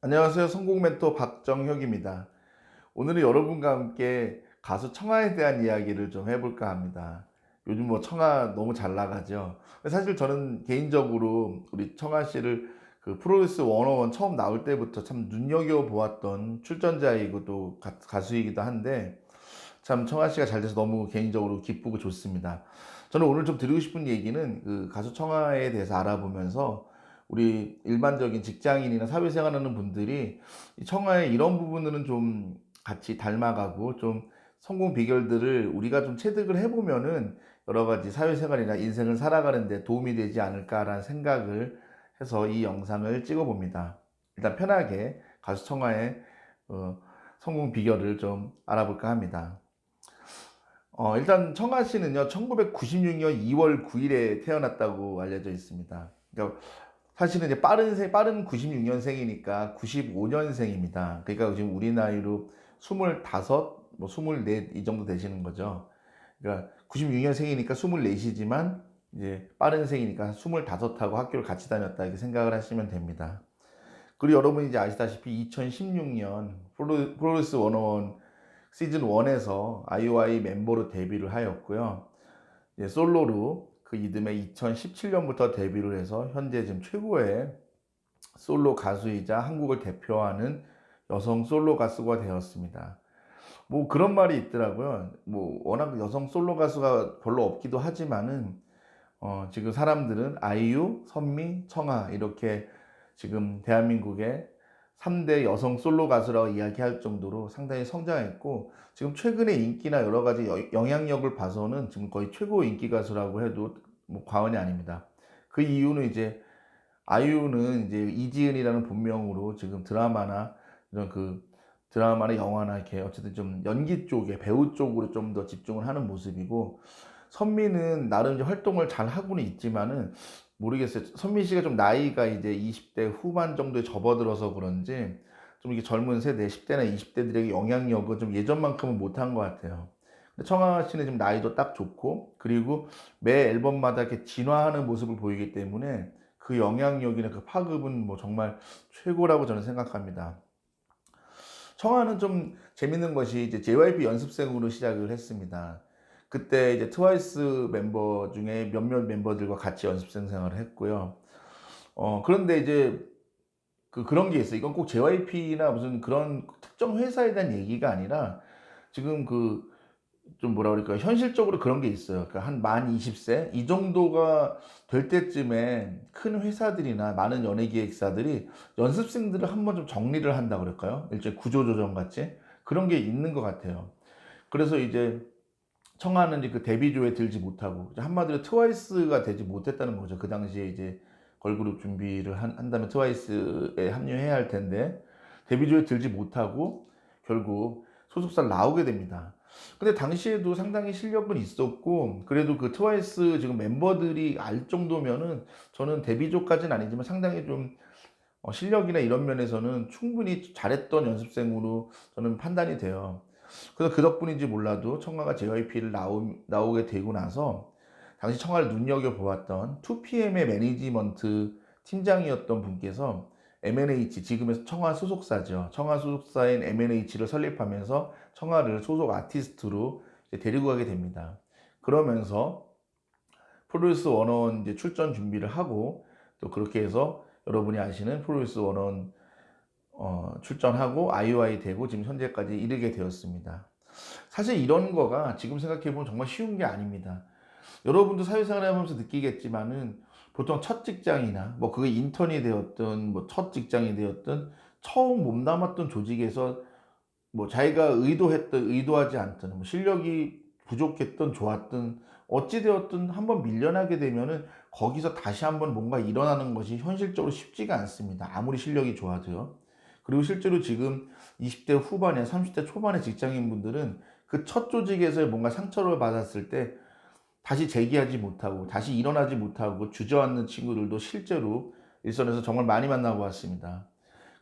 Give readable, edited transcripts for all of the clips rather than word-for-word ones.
안녕하세요. 성공 멘토 박정혁입니다. 오늘은 여러분과 함께 가수 청하에 대한 이야기를 좀 해볼까 합니다. 요즘 뭐 청하 너무 잘 나가죠. 사실 저는 개인적으로 우리 청하 씨를 그 프로듀스 101 처음 나올 때부터 참 눈여겨보았던 출전자이고 또 가수이기도 한데, 참 청하 씨가 잘 돼서 너무 개인적으로 기쁘고 좋습니다. 저는 오늘 좀 드리고 싶은 얘기는 그 가수 청하에 대해서 알아보면서 우리 일반적인 직장인이나 사회생활하는 분들이 이 청하의 이런 부분들은 좀 같이 닮아가고 좀 성공 비결들을 우리가 좀 체득을 해보면은 여러 가지 사회생활이나 인생을 살아가는 데 도움이 되지 않을까라는 생각을 해서 이 영상을 찍어 봅니다. 일단 편하게 가수 청하의 어, 성공 비결을 좀 알아볼까 합니다. 일단 청아 씨는요, 1996년 2월 9일에 태어났다고 알려져 있습니다. 그러니까 사실은 이제 빠른 96년생이니까 95년생입니다. 그러니까 지금 우리 나이로 25, 뭐 24 이 정도 되시는 거죠. 그러니까 96년생이니까 24이지만 이제 빠른 생이니까 25하고 학교를 같이 다녔다 이렇게 생각을 하시면 됩니다. 그리고 여러분이 이제 아시다시피 2016년 프로듀스 101 시즌 1에서 아이오아이 멤버로 데뷔를 하였고요. 이제 솔로로 그 이듬해 2017년부터 데뷔를 해서 현재 지금 최고의 솔로 가수이자 한국을 대표하는 여성 솔로 가수가 되었습니다. 뭐 그런 말이 있더라고요. 뭐 워낙 여성 솔로 가수가 별로 없기도 하지만은 지금 사람들은 아이유, 선미, 청아 이렇게 지금 대한민국의 3대 여성 솔로 가수라고 이야기할 정도로 상당히 성장했고, 지금 최근의 인기나 여러 가지 영향력을 봐서는 지금 거의 최고 인기 가수라고 해도 뭐 과언이 아닙니다. 그 이유는 이제 아이유는 이제 이지은이라는 본명으로 지금 드라마나 이런 그 드라마나 영화나 이렇게 어쨌든 좀 연기 쪽에 배우 쪽으로 좀 더 집중을 하는 모습이고, 선미는 나름 이제 활동을 잘 하고는 있지만은 모르겠어요. 선미 씨가 좀 나이가 이제 20대 후반 정도에 접어들어서 그런지 좀 이게 젊은 세대 10대나 20대들에게 영향력을 좀 예전만큼은 못한 것 같아요. 근데 청아 씨는 지금 나이도 딱 좋고, 그리고 매 앨범마다 이렇게 진화하는 모습을 보이기 때문에 그 영향력이나 그 파급은 뭐 정말 최고라고 저는 생각합니다. 청아는 좀 재밌는 것이 이제 JYP 연습생으로 시작을 했습니다. 그때 이제 트와이스 멤버 중에 몇몇 멤버들과 같이 연습생 생활을 했고요. 그런데 이제 그런 게 있어요. 이건 꼭 JYP나 무슨 그런 특정 회사에 대한 얘기가 아니라 지금 좀 뭐라 그럴까요? 현실적으로 그런 게 있어요. 그러니까 한 만 20세 이 정도가 될 때쯤에 큰 회사들이나 많은 연예기획사들이 연습생들을 한번 좀 정리를 한다 그럴까요? 일종의 구조조정 같이 그런 게 있는 것 같아요. 그래서 이제 청하는 이제 그 데뷔조에 들지 못하고 이제 한마디로 트와이스가 되지 못했다는 거죠. 그 당시에 이제 걸그룹 준비를 한다면 트와이스에 합류해야 할 텐데 데뷔조에 들지 못하고 결국 소속사를 나오게 됩니다. 근데 당시에도 상당히 실력은 있었고, 그래도 그 트와이스 지금 멤버들이 알 정도면은 저는 데뷔조까지는 아니지만 상당히 좀 실력이나 이런 면에서는 충분히 잘했던 연습생으로 저는 판단이 돼요. 그래서 그 덕분인지 몰라도 청아가 JYP를 나오게 되고 나서 당시 청아를 눈여겨보았던 2PM의 매니지먼트 팀장이었던 분께서 MNH, 지금의 청아 소속사죠. 청아 소속사인 MNH를 설립하면서 청아를 소속 아티스트로 이제 데리고 가게 됩니다. 그러면서 프로듀스 101 이제 출전 준비를 하고, 또 그렇게 해서 여러분이 아시는 프로듀스 101 출전하고 아이오아이 되고 지금 현재까지 이르게 되었습니다. 사실 이런 거가 지금 생각해 보면 정말 쉬운 게 아닙니다. 여러분도 사회생활 하면서 느끼겠지만은 보통 첫 직장이나 뭐 그게 인턴이 되었든 뭐 첫 직장이 되었든 처음 몸담았던 조직에서 뭐 자기가 의도했든 의도하지 않든 뭐 실력이 부족했든 좋았든 어찌 되었든 한번 밀려나게 되면은 거기서 다시 한번 뭔가 일어나는 것이 현실적으로 쉽지가 않습니다. 아무리 실력이 좋아도요. 그리고 실제로 지금 20대 후반에 30대 초반의 직장인분들은 그 첫 조직에서의 뭔가 상처를 받았을 때 다시 재기하지 못하고 다시 일어나지 못하고 주저앉는 친구들도 실제로 일선에서 정말 많이 만나고 왔습니다.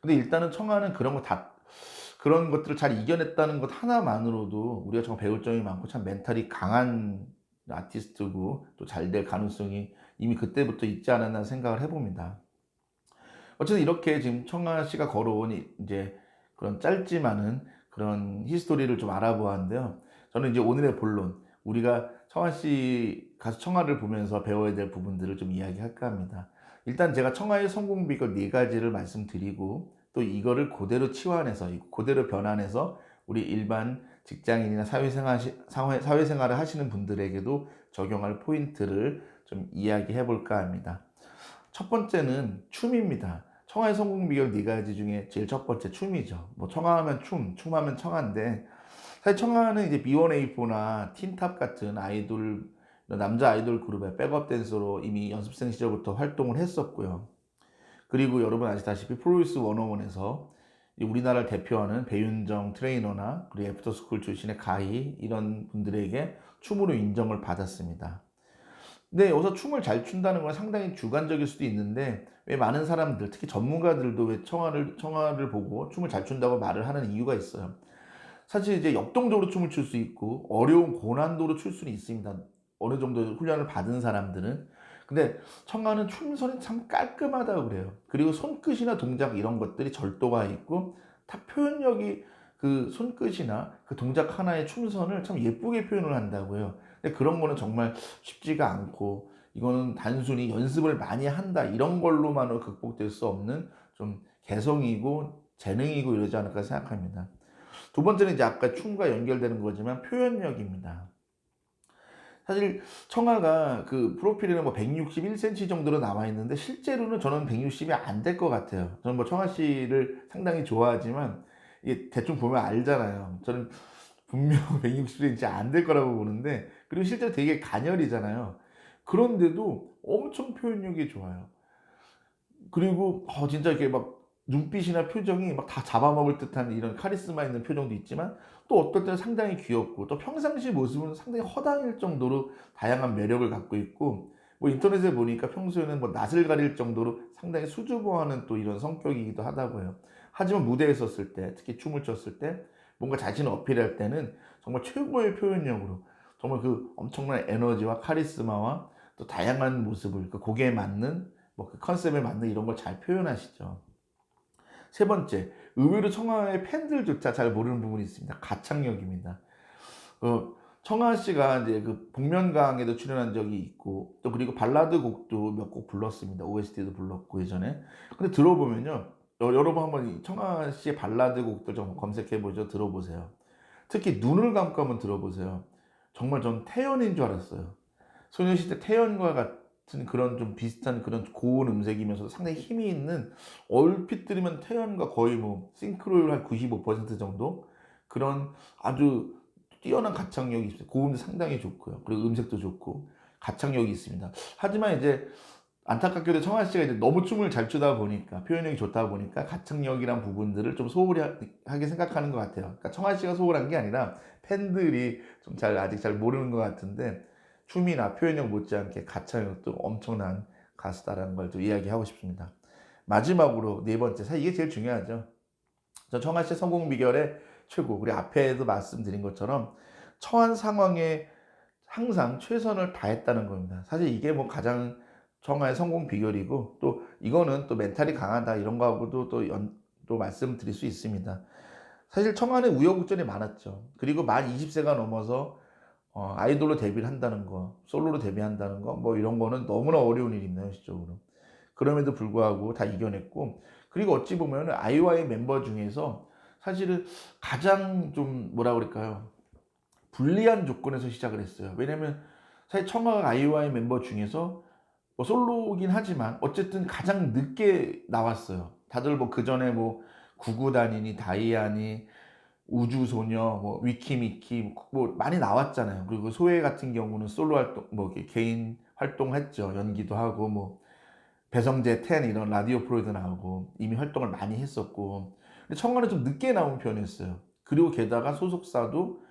근데 일단은 청아는 그런 것들을 잘 이겨냈다는 것 하나만으로도 우리가 정말 배울 점이 많고 참 멘탈이 강한 아티스트고 또 잘 될 가능성이 이미 그때부터 있지 않았나 생각을 해봅니다. 어쨌든 이렇게 지금 청아 씨가 걸어온 이제 그런 짧지만은 그런 히스토리를 좀 알아보았는데요. 저는 이제 오늘의 본론, 우리가 청아 씨 가수 청아를 보면서 배워야 될 부분들을 좀 이야기할까 합니다. 일단 제가 청아의 성공 비결 네 가지를 말씀드리고 또 이거를 그대로 치환해서 그대로 변환해서 우리 일반 직장인이나 사회생활을 하시는 분들에게도 적용할 포인트를 좀 이야기해 볼까 합니다. 첫 번째는 춤입니다. 청아의 성공 비결 네 가지 중에 제일 첫 번째 춤이죠. 뭐 청아하면 춤하면 청아인데 사실 청아는 이제 B1A4나 틴탑 같은 아이돌 남자 아이돌 그룹의 백업 댄서로 이미 연습생 시절부터 활동을 했었고요. 그리고 여러분 아시다시피 프로듀스 101에서 우리나라를 대표하는 배윤정 트레이너나 그리고 애프터스쿨 출신의 가희 이런 분들에게 춤으로 인정을 받았습니다. 근데 여기서 춤을 잘 춘다는 건 상당히 주관적일 수도 있는데 왜 많은 사람들 특히 전문가들도 왜 청아를 보고 춤을 잘 춘다고 말을 하는 이유가 있어요. 사실 이제 역동적으로 춤을 출 수 있고 어려운 고난도로 출 수는 있습니다. 어느 정도 훈련을 받은 사람들은. 근데 청아는 춤선이 참 깔끔하다고 그래요. 그리고 손끝이나 동작 이런 것들이 절도가 있고 다 표현력이 그 손끝이나 그 동작 하나의 춤선을 참 예쁘게 표현을 한다고요. 근데 그런 거는 정말 쉽지가 않고 이거는 단순히 연습을 많이 한다 이런 걸로만으로 극복될 수 없는 좀 개성이고 재능이고 이러지 않을까 생각합니다. 두 번째는 이제 아까 춤과 연결되는 거지만 표현력입니다. 사실 청아가 그 프로필에는 뭐 161cm 정도로 나와 있는데 실제로는 저는 160이 안 될 것 같아요. 저는 뭐 청아 씨를 상당히 좋아하지만 이게 대충 보면 알잖아요. 저는 분명 160cm 안 될 거라고 보는데 그리고 실제로 되게 가녀리잖아요. 그런데도 엄청 표현력이 좋아요. 그리고 진짜 이렇게 막 눈빛이나 표정이 막 다 잡아먹을 듯한 이런 카리스마 있는 표정도 있지만 또 어떨 때는 상당히 귀엽고 또 평상시 모습은 상당히 허당일 정도로 다양한 매력을 갖고 있고 뭐 인터넷에 보니까 평소에는 뭐 낯을 가릴 정도로 상당히 수줍어하는 또 이런 성격이기도 하다고 해요. 하지만 무대에 섰을 때 특히 춤을 췄을 때 뭔가 자신을 어필할 때는 정말 최고의 표현력으로 정말 그 엄청난 에너지와 카리스마와 또 다양한 모습을 그 곡에 맞는 뭐 그 컨셉에 맞는 이런 걸 잘 표현하시죠. 세 번째, 의외로 청하의 팬들조차 잘 모르는 부분이 있습니다. 가창력입니다. 청하 씨가 이제 그 복면가왕에도 출연한 적이 있고 또 그리고 발라드 곡도 몇 곡 불렀습니다. OST도 불렀고 예전에. 근데 들어보면요. 여러분 한번 이 청하 씨의 발라드 곡들 좀 검색해 보죠. 들어보세요. 특히 눈을 감고 한번 들어보세요. 정말 전 태연인 줄 알았어요. 소녀시대 태연과 같은 그런 좀 비슷한 그런 고운 음색이면서도 상당히 힘이 있는 얼핏 들으면 태연과 거의 뭐 싱크로율 한 95% 정도 그런 아주 뛰어난 가창력이 있어요. 고음도 상당히 좋고요. 그리고 음색도 좋고 가창력이 있습니다. 하지만 이제 안타깝게도 청아 씨가 이제 너무 춤을 잘 추다 보니까 표현력이 좋다 보니까 가창력이란 부분들을 좀 소홀히 하게 생각하는 것 같아요. 그러니까 청아 씨가 소홀한 게 아니라 팬들이 좀 아직 잘 모르는 것 같은데 춤이나 표현력 못지않게 가창력도 엄청난 가수다라는 걸 좀 이야기하고 싶습니다. 마지막으로 네 번째, 사실 이게 제일 중요하죠. 저 청아 씨의 성공 비결의 최고, 우리 앞에도 말씀드린 것처럼 처한 상황에 항상 최선을 다했다는 겁니다. 사실 이게 뭐 가장 청아의 성공 비결이고 또 이거는 또 멘탈이 강하다 이런 거하고도 또 말씀드릴 수 있습니다. 사실 청아는 우여곡절이 많았죠. 그리고 만 20세가 넘어서 아이돌로 데뷔를 한다는 거, 솔로로 데뷔한다는 거, 뭐 이런 거는 너무나 어려운 일입니다, 현실적으로. 그럼에도 불구하고 다 이겨냈고, 그리고 어찌 보면 아이와이 멤버 중에서 사실은 가장 좀 뭐라 그럴까요? 불리한 조건에서 시작을 했어요. 왜냐면 사실 청아가 아이와이 멤버 중에서 뭐 솔로긴 하지만 어쨌든 가장 늦게 나왔어요. 다들 뭐 그전에 뭐 구구단이니 다이아니 우주소녀, 뭐 위키미키 뭐 많이 나왔잖아요. 그리고 소혜 같은 경우는 솔로 활동, 뭐 이렇게 개인 활동했죠. 연기도 하고 뭐 배성재 텐 이런 라디오 프로에도 나오고 이미 활동을 많이 했었고. 근데 청아는 좀 늦게 나온 편이었어요. 그리고 게다가 소속사도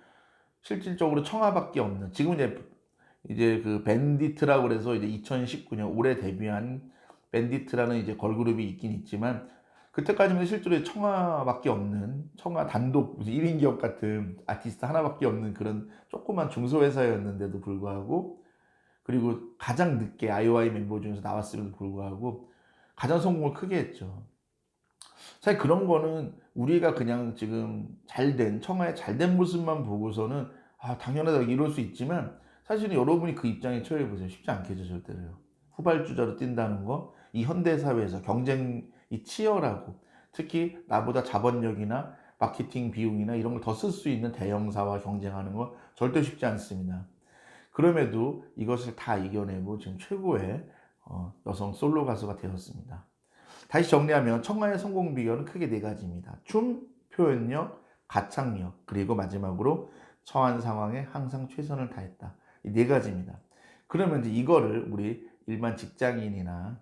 실질적으로 청아밖에 없는 지금 이제 그 밴디트라고 그래서 이제 2019년 올해 데뷔한 밴디트라는 이제 걸그룹이 있긴 있지만 그때까지는 실제로 청아밖에 없는 청아 단독 무슨 1인 기업 같은 아티스트 하나밖에 없는 그런 조그만 중소회사였는데도 불구하고 그리고 가장 늦게 아이오아이 멤버 중에서 나왔음에도 불구하고 가장 성공을 크게 했죠. 사실 그런 거는 우리가 그냥 지금 잘된 청하의 잘된 모습만 보고서는 당연하다 이럴 수 있지만, 사실은 여러분이 그 입장에 처해 보세요. 쉽지 않겠죠, 절대로요. 후발주자로 뛴다는 거, 이 현대 사회에서 경쟁이 치열하고, 특히 나보다 자본력이나 마케팅 비용이나 이런 걸 더 쓸 수 있는 대형사와 경쟁하는 건 절대 쉽지 않습니다. 그럼에도 이것을 다 이겨내고 지금 최고의 여성 솔로 가수가 되었습니다. 다시 정리하면 청하의 성공 비결은 크게 네 가지입니다. 춤, 표현력, 가창력, 그리고 마지막으로 처한 상황에 항상 최선을 다했다. 이 네 가지입니다. 그러면 이제 이거를 우리 일반 직장인이나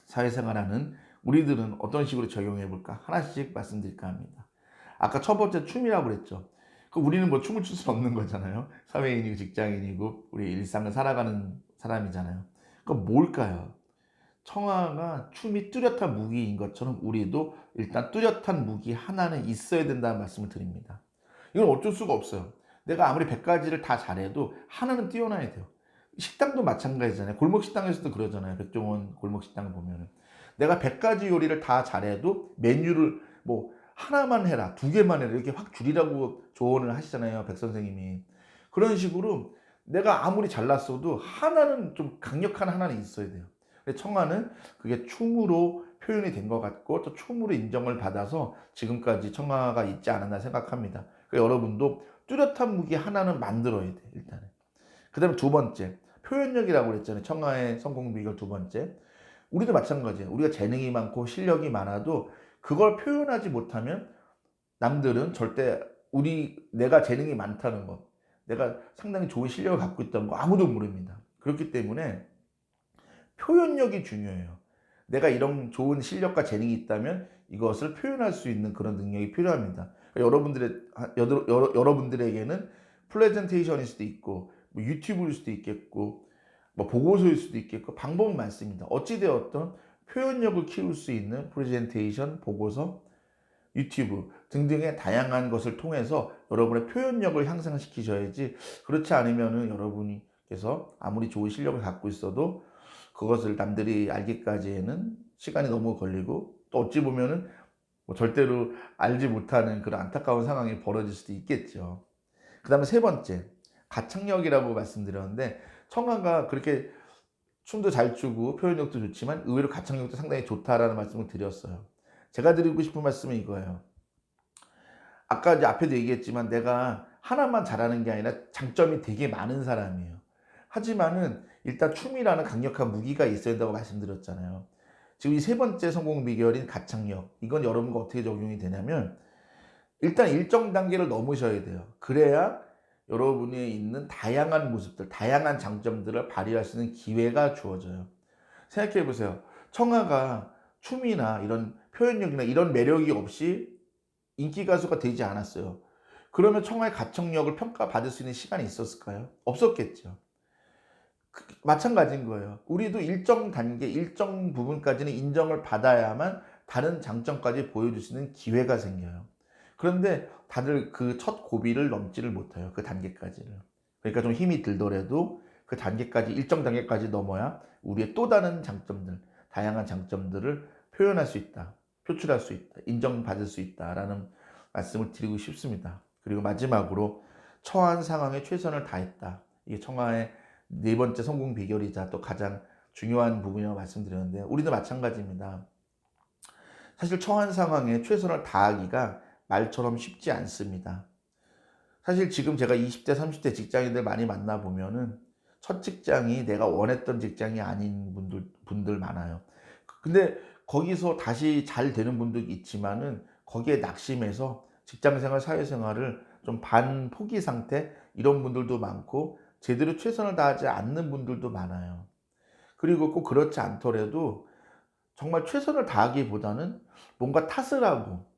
사회생활하는 우리들은 어떤 식으로 적용해 볼까? 하나씩 말씀드릴까 합니다. 아까 첫 번째 춤이라고 그랬죠. 우리는 뭐 춤을 출 수 없는 거잖아요. 사회인이고 직장인이고 우리 일상을 살아가는 사람이잖아요. 그럼 뭘까요? 청아가 춤이 뚜렷한 무기인 것처럼 우리도 일단 뚜렷한 무기 하나는 있어야 된다는 말씀을 드립니다. 이건 어쩔 수가 없어요. 내가 아무리 100가지를 다 잘해도 하나는 뛰어나야 돼요. 식당도 마찬가지잖아요. 골목식당에서도 그러잖아요. 백종원 골목식당을 보면은. 내가 100가지 요리를 다 잘해도 메뉴를 뭐 하나만 해라, 2개만 해라 이렇게 확 줄이라고 조언을 하시잖아요. 백 선생님이. 그런 식으로 내가 아무리 잘났어도 하나는 좀 강력한 하나는 있어야 돼요. 청아는 그게 춤으로 표현이 된 것 같고 또 춤으로 인정을 받아서 지금까지 청아가 있지 않았나 생각합니다. 그러니까 여러분도 뚜렷한 무기 하나는 만들어야 돼 일단은. 그 다음에 두 번째 표현력이라고 그랬잖아요. 청아의 성공 비결 두 번째. 우리도 마찬가지예요. 우리가 재능이 많고 실력이 많아도 그걸 표현하지 못하면 남들은 절대 내가 재능이 많다는 것, 내가 상당히 좋은 실력을 갖고 있다는 거 아무도 모릅니다. 그렇기 때문에 표현력이 중요해요. 내가 이런 좋은 실력과 재능이 있다면 이것을 표현할 수 있는 그런 능력이 필요합니다. 여러분들에게는 프레젠테이션일 수도 있고 뭐 유튜브일 수도 있겠고 뭐 보고서일 수도 있겠고 방법은 많습니다. 어찌되었든 표현력을 키울 수 있는 프레젠테이션, 보고서, 유튜브 등등의 다양한 것을 통해서 여러분의 표현력을 향상시키셔야지, 그렇지 않으면은 여러분께서 아무리 좋은 실력을 갖고 있어도 그것을 남들이 알기까지에는 시간이 너무 걸리고 또 어찌 보면은 뭐 절대로 알지 못하는 그런 안타까운 상황이 벌어질 수도 있겠죠. 그 다음에 세 번째, 가창력이라고 말씀드렸는데 청아가 그렇게 춤도 잘 추고 표현력도 좋지만 의외로 가창력도 상당히 좋다라는 말씀을 드렸어요. 제가 드리고 싶은 말씀은 이거예요. 아까 이제 앞에도 얘기했지만 내가 하나만 잘하는 게 아니라 장점이 되게 많은 사람이에요. 하지만은 일단 춤이라는 강력한 무기가 있어야 된다고 말씀드렸잖아요. 지금 이 세 번째 성공 비결인 가창력, 이건 여러분과 어떻게 적용이 되냐면 일단 일정 단계를 넘으셔야 돼요. 그래야 여러분이 있는 다양한 모습들, 다양한 장점들을 발휘할 수 있는 기회가 주어져요. 생각해 보세요. 청아가 춤이나 이런 표현력이나 이런 매력이 없이 인기 가수가 되지 않았어요. 그러면 청아의 가창력을 평가받을 수 있는 시간이 있었을까요? 없었겠죠. 마찬가지인 거예요. 우리도 일정 단계, 일정 부분까지는 인정을 받아야만 다른 장점까지 보여줄 수 있는 기회가 생겨요. 그런데 다들 그 첫 고비를 넘지를 못해요. 그 단계까지를. 그러니까 좀 힘이 들더라도 그 단계까지, 일정 단계까지 넘어야 우리의 또 다른 장점들, 다양한 장점들을 표현할 수 있다. 표출할 수 있다. 인정받을 수 있다라는 말씀을 드리고 싶습니다. 그리고 마지막으로 처한 상황에 최선을 다했다. 이게 청하의 네 번째 성공 비결이자 또 가장 중요한 부분이라고 말씀드렸는데 우리도 마찬가지입니다. 사실 처한 상황에 최선을 다하기가 말처럼 쉽지 않습니다. 사실 지금 제가 20대, 30대 직장인들 많이 만나보면은 첫 직장이 내가 원했던 직장이 아닌 분들 많아요. 근데 거기서 다시 잘 되는 분도 있지만은 거기에 낙심해서 직장생활, 사회생활을 좀 반포기 상태 이런 분들도 많고 제대로 최선을 다하지 않는 분들도 많아요. 그리고 꼭 그렇지 않더라도 정말 최선을 다하기보다는 뭔가 탓을 하고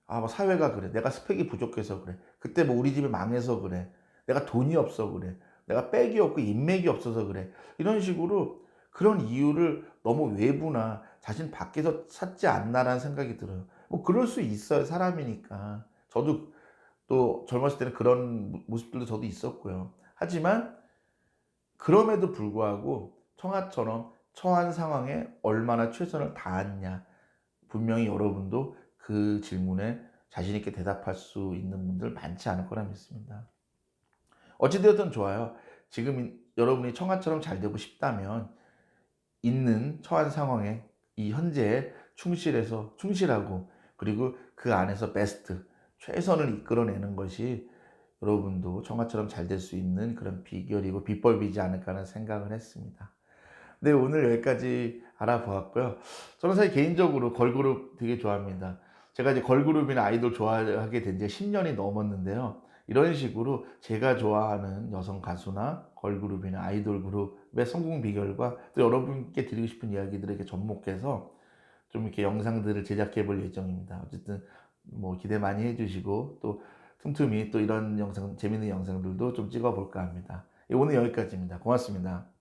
뭐 사회가 그래. 내가 스펙이 부족해서 그래. 그때 뭐 우리 집이 망해서 그래. 내가 돈이 없어 그래. 내가 백이 없고 인맥이 없어서 그래. 이런 식으로 그런 이유를 너무 외부나 자신 밖에서 찾지 않나라는 생각이 들어요. 뭐 그럴 수 있어요. 사람이니까. 저도 또 젊었을 때는 그런 모습들도 저도 있었고요. 하지만 그럼에도 불구하고 청아처럼 처한 상황에 얼마나 최선을 다했냐. 분명히 여러분도 그 질문에 자신 있게 대답할 수 있는 분들 많지 않을 거라 믿습니다. 어찌되었든 좋아요. 지금 여러분이 청아처럼 잘 되고 싶다면 있는 처한 상황에 이 현재에 충실하고 그리고 그 안에서 베스트, 최선을 이끌어내는 것이 여러분도 청아처럼 잘 될 수 있는 그런 비결이고 비법이지 않을까 하는 생각을 했습니다. 네, 오늘 여기까지 알아보았고요. 저는 사실 개인적으로 걸그룹 되게 좋아합니다. 제가 이제 걸그룹이나 아이돌 좋아하게 된 지 10년이 넘었는데요. 이런 식으로 제가 좋아하는 여성 가수나 걸그룹이나 아이돌 그룹의 성공 비결과 또 여러분께 드리고 싶은 이야기들을 이렇게 접목해서 좀 이렇게 영상들을 제작해 볼 예정입니다. 어쨌든 뭐 기대 많이 해주시고 또 틈틈이 또 이런 영상, 재밌는 영상들도 좀 찍어 볼까 합니다. 예, 오늘 여기까지입니다. 고맙습니다.